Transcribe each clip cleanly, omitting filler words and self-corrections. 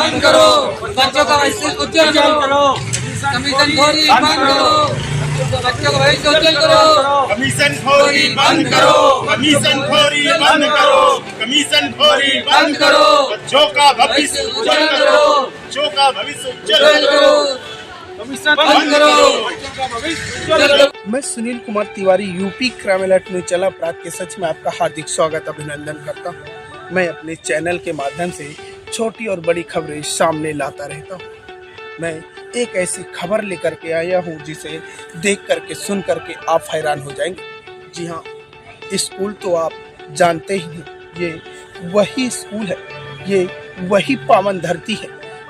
बंद करो, बच्चों का भविष्य उज्जवल करो, कमीशन खोरी बंद करो, बच्चों का भविष्य उज्जवल करो, कमीशन खोरी बंद करो, कमीशन खोरी बंद करो, कमीशन खोरी बंद करो, बच्चों का भविष्य उज्जवल करो, बच्चों का भविष्य उज्जवल करो, कमीशन बंद करो। मैं Sunil Kumar Tiwari UP crime alert news channel अपराध के सच में आपका हार्दिक स्वागत अभिनंदन करता हूं। मैं अपने चैनल के माध्यम से छोटी और बड़ी खबरें सामने लाता रहता हूं। मैं एक ऐसी खबर लेकर के आया हूं जिसे देख करके सुन करके आप हैरान हो जाएंगे। जी हाँ, स्कूल तो आप जानते ही हैं, ये वही स्कूल है, ये वही पावन धरती है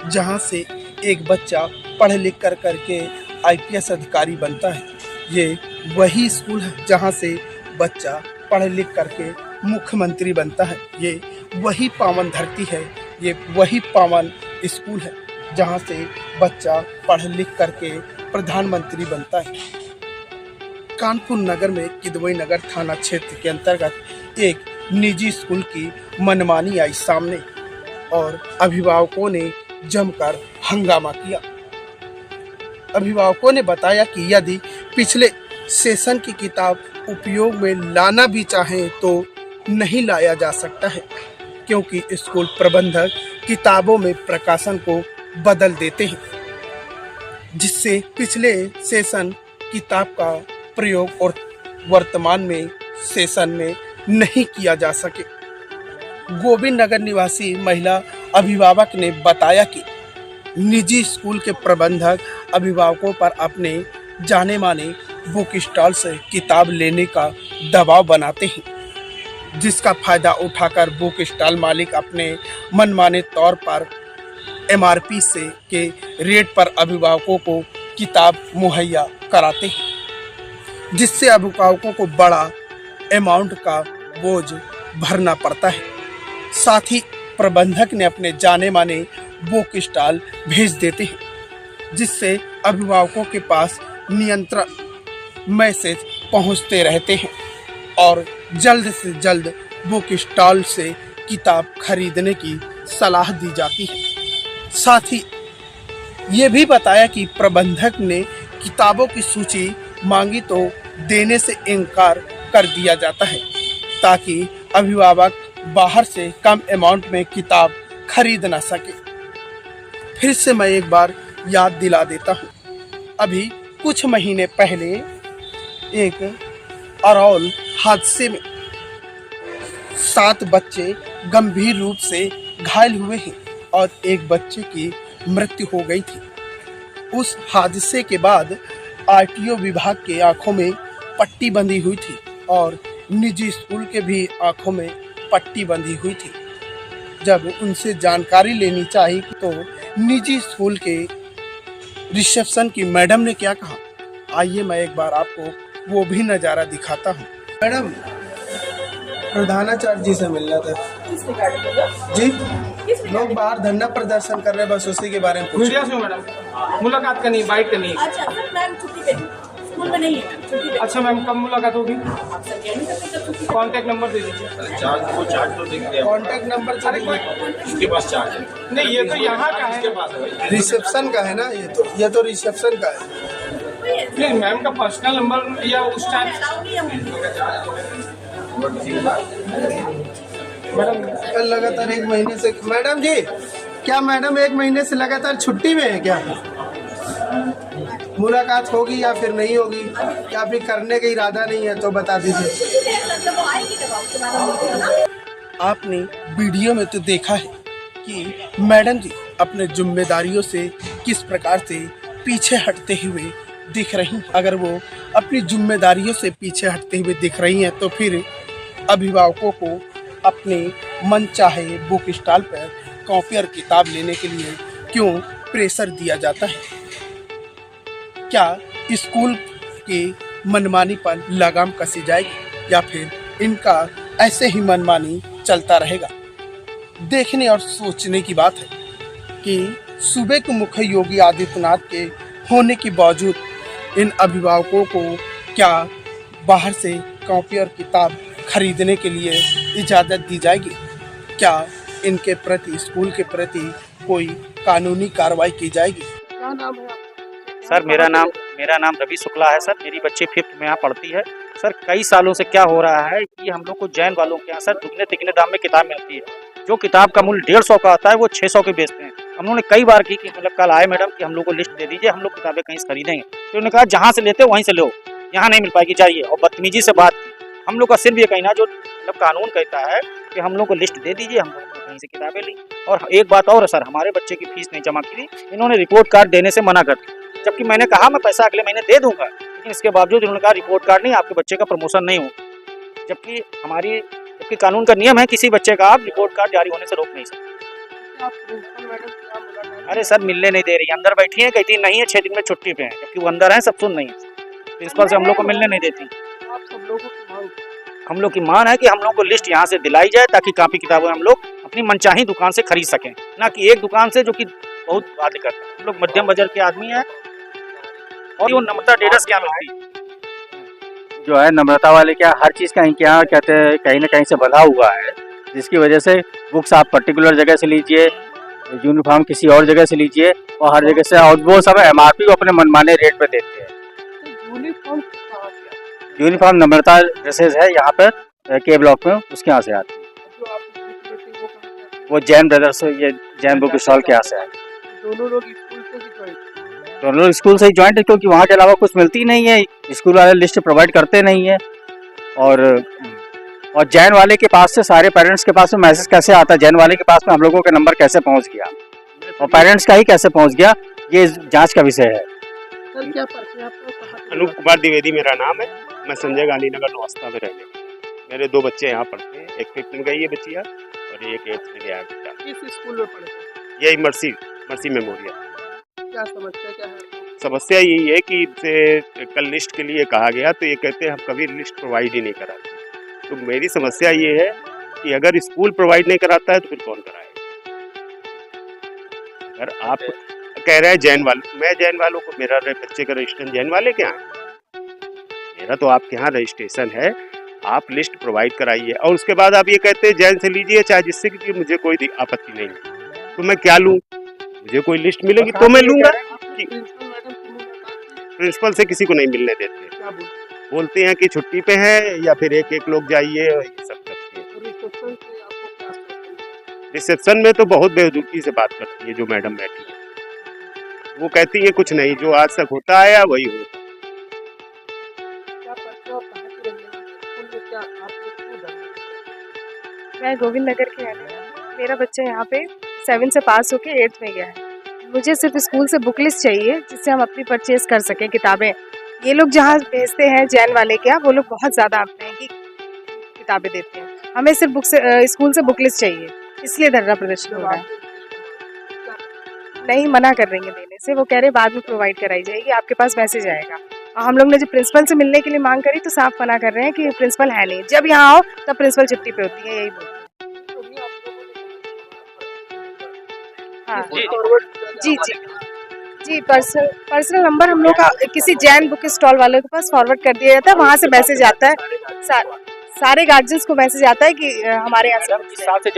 जहाँ से एक बच्चा पढ़ लिख कर करके IPS अधिकारी बनता है। ये वही स्कूल है जहाँ से बच्चा पढ़ लिख करके मुख्यमंत्री बनता है। ये वही पावन धरती है, ये वही पावन स्कूल है जहाँ से बच्चा पढ़ लिख करके प्रधानमंत्री बनता है। कानपुर नगर में किदवई नगर थाना क्षेत्र के अंतर्गत एक निजी स्कूल की मनमानी आई सामने और अभिभावकों ने जमकर हंगामा किया। अभिभावकों ने बताया कि यदि पिछले सेशन की किताब उपयोग में लाना भी चाहें तो नहीं लाया जा सकता है, क्योंकि स्कूल प्रबंधक किताबों में प्रकाशन को बदल देते हैं, जिससे पिछले सेशन किताब का प्रयोग और वर्तमान में सेशन में नहीं किया जा सके। गोविंद नगर निवासी महिला अभिभावक ने बताया कि निजी स्कूल के प्रबंधक अभिभावकों पर अपने जाने माने बुक स्टॉल से किताब लेने का दबाव बनाते हैं, जिसका फायदा उठाकर बुक स्टॉल मालिक अपने मनमाने तौर पर MRP से के रेट पर अभिभावकों को किताब मुहैया कराते हैं, जिससे अभिभावकों को बड़ा अमाउंट का बोझ भरना पड़ता है। साथ ही प्रबंधक ने अपने जाने माने बुक स्टॉल भेज देते हैं, जिससे अभिभावकों के पास नियंत्रण मैसेज पहुंचते रहते हैं और जल्द से जल्द बुक स्टॉल से किताब खरीदने की सलाह दी जाती है। साथ ही ये भी बताया कि प्रबंधक ने किताबों की सूची मांगी तो देने से इनकार कर दिया जाता है, ताकि अभिभावक बाहर से कम अमाउंट में किताब खरीद ना सके। फिर से मैं एक बार याद दिला देता हूँ, अभी कुछ महीने पहले एक अरौल हादसे में 7 बच्चे गंभीर रूप से घायल हुए हैं और एक बच्चे की मृत्यु हो गई थी। उस हादसे के बाद RTO विभाग के आंखों में पट्टी बंधी हुई थी और निजी स्कूल के भी आंखों में पट्टी बंधी हुई थी। जब उनसे जानकारी लेनी चाहिए तो निजी स्कूल के रिसेप्शन की मैडम ने क्या कहा, आइए मैं एक बार आपको वो भी नज़ारा दिखाता हूँ। मैडम, प्रधानाचार्य जी से मिलना था। जी, लोग बाहर धरना प्रदर्शन कर रहे हैं, बस उसी के बारे में मीडिया से मैडम मुलाकात करनी है, बाइट करनी है। अच्छा सर, मैम छुट्टी पे स्कूल में नहीं है मैम, छुट्टी पे। अच्छा मैम, कब मुलाकात होगी? आप सर कह नहीं सकते कब छुट्टी पे। कांटेक्ट नंबर दे दीजिए। कॉन्टैक्ट नंबर इसके पास चार्ज है। नहीं, ये तो यहाँ का है, रिसेप्शन का है ना, ये तो रिसेप्शन का है। नहीं मैम का पर्सनल नंबर या उस टाइम अलाउ नहीं है मैडम। कल लगातार 1 महीने से मैडम जी, क्या मैडम 1 महीने से लगातार छुट्टी में है क्या? मुलाकात होगी या फिर नहीं होगी, या फिर करने का इरादा नहीं है तो बता दीजिए। आपने वीडियो में तो देखा है कि मैडम जी अपने जिम्मेदारियों से किस प्रकार से पीछे हटते हुए दिख रही हैं। अगर वो अपनी जिम्मेदारियों से पीछे हटते हुए दिख रही हैं तो फिर अभिभावकों को अपने मन चाहे बुक स्टॉल पर कॉपी और किताब लेने के लिए क्यों प्रेशर दिया जाता है? क्या स्कूल की मनमानी पर लगाम कसी जाएगी या फिर इनका ऐसे ही मनमानी चलता रहेगा? देखने और सोचने की बात है कि सूबे के मुख्य योगी आदित्यनाथ के होने के बावजूद इन अभिभावकों को क्या बाहर से कॉपी और किताब खरीदने के लिए इजाज़त दी जाएगी? क्या इनके प्रति, स्कूल के प्रति कोई कानूनी कार्रवाई की जाएगी। क्या नाम है आपका? सर मेरा नाम रवि शुक्ला है सर। मेरी बच्ची 5th में यहाँ पढ़ती है। सर कई सालों से क्या हो रहा है कि हम लोग को जैन वालों के यहाँ सर दुगने तिगने दाम में किताब मिलती है। जो किताब का मूल्य 150 का आता है वो 600 के बेचते हैं। हम लोगों ने कई बार की कि मतलब कल आए मैडम कि हम लोग को लिस्ट दे दीजिए, हम लोग किताबें कहीं से खरीदेंगे। तो उन्होंने कहा जहाँ से लेते हो वहीं से लो, यहाँ नहीं मिल पाएगी, चाहिए। और बदतमीजी से बात की। हम लोग का सिर्फ ये कहना, जो मतलब कानून कहता है कि हम लोग को लिस्ट दे दीजिए, हम लोग कहीं से किताबें ली। और एक बात और है सर, हमारे बच्चे की फीस नहीं जमा की थी, इन्होंने रिपोर्ट कार्ड देने से मना कर दिया। जबकि मैंने कहा मैं पैसा अगले महीने दे दूंगा, लेकिन इसके बावजूद उन्होंने कहा रिपोर्ट कार्ड नहीं, आपके बच्चे का प्रमोशन नहीं होगा। जबकि कानून का नियम है किसी बच्चे का आप रिपोर्ट कार्ड जारी होने से रोक नहीं सकते। अरे सर मिलने नहीं दे रही, अंदर बैठी है, कहती नहीं है 6 दिन में छुट्टी पे है, जबकि वो अंदर है, सब सुन नहीं है। प्रिंसिपल से हम लोग को मिलने नहीं देती। हम लोग की मांग है कि हम लोग को लिस्ट यहाँ से दिलाई जाए ताकि कापी किताबें हम लोग अपनी मनचाही दुकान से खरीद सकें, ना कि एक दुकान से, जो कि बहुत बात करते हैं। हम लोग मध्यम बजट के आदमी हैं। और वो नम्रता डेटर्स क्या मिलती है, जो है नम्रता वाले क्या हर चीज़ का क्या कहते हैं कहीं ना कहीं से बंधा हुआ है, जिसकी वजह से बुक्स आप पर्टिकुलर जगह से लीजिए, यूनिफॉर्म किसी और जगह से लीजिए, और हर जगह से, और वो सब MRP को अपने मनमाने रेट पे देते हैं। यूनिफॉर्म नम्रता ड्रेसेस है यहाँ पर के ब्लॉक में, उसके यहाँ से आती है। वो जैन ब्रदर्स, ये जैन बुक स्टॉल के यहाँ से आए। दोनों लोग स्कूल से ही ज्वाइंट है, क्योंकि वहाँ के अलावा कुछ मिलती नहीं है, स्कूल वाले लिस्ट प्रोवाइड करते नहीं है। और जैन वाले के पास से सारे पेरेंट्स के पास में मैसेज कैसे आता है, जैन वाले के पास में हम लोगों का नंबर कैसे पहुँच गया, और पेरेंट्स का ही कैसे पहुँच गया, ये जाँच का विषय है। अनूप कुमार द्विवेदी मेरा नाम है। मैं संजय गांधी नगर नौस्ता में रहने वाला हूँ। मेरे 2 बच्चे यहाँ पढ़ते हैं, एक 5th में गई है बच्चिया और एक 8th में गया है बेटा। किस स्कूल में पढ़ते हैं? यही मर्सी मेमोरियल। क्या समस्या क्या है? समस्या यही है कि इनसे कल लिस्ट के लिए कहा गया, तो ये कहते हैं हम कभी लिस्ट प्रोवाइड ही नहीं कराते। तो मेरी समस्या ये है कि अगर स्कूल प्रोवाइड नहीं कराता है तो फिर कौन कराएगा? अगर आप कह रहे हैं जैन वाले, मैं जैन वालों को, मेरा बच्चे का रजिस्ट्रेशन जैन वाले के यहाँ है, मेरा तो आपके यहाँ रजिस्ट्रेशन है, आप लिस्ट प्रोवाइड कराइए। और उसके बाद आप ये कहते हैं जैन से लीजिए, चाहे जिससे कि मुझे कोई आपत्ति नहीं है, तो मैं क्या लूँ? मुझे कोई लिस्ट मिलेगी तो मैं लूँगा। प्रिंसिपल से किसी को नहीं मिलने देते, बोलते हैं कि छुट्टी पे है, या फिर एक लोग जाइए, और ये सब करते हैं। रिसेप्शन में तो बहुत बेहदूकी से बात करती है जो मैडम बैठी है, वो कहती है कुछ नहीं, जो आज तक होता आया वही होता। मैं गोविंद नगर की रहने वाली हूँ। मेरा बच्चा यहाँ पे 7 से पास होके 8th में गया है। मुझे सिर्फ स्कूल से बुक लिस्ट चाहिए जिससे हम अपनी परचेज कर सकें किताबें। ये लोग जहाँ भेजते हैं जैन वाले क्या, वो लोग बहुत ज़्यादा महंगी किताबें देते हैं। हमें सिर्फ स्कूल से बुक लिस्ट चाहिए, इसलिए धरना प्रदर्शन हो रहा है। नहीं, मना कर रही है देने से, वो कह रहे बाद में प्रोवाइड कराई जाएगी, आपके पास मैसेज आएगा। और हम लोग ने जब प्रिंसिपल से मिलने के लिए मांग करी तो साफ मना कर रहे हैं कि प्रिंसिपल है नहीं, जब यहाँ आओ तब प्रिंसिपल छुट्टी पे होती है, यही बोलते हैं। हाँ जी, पर्सनल नंबर हम लोग का किसी जैन बुक स्टॉल वालों के पास फॉरवर्ड कर दिया जाता है, वहाँ से मैसेज आता है, सारे गार्जियंस को मैसेज आता है कि हमारे यहाँ से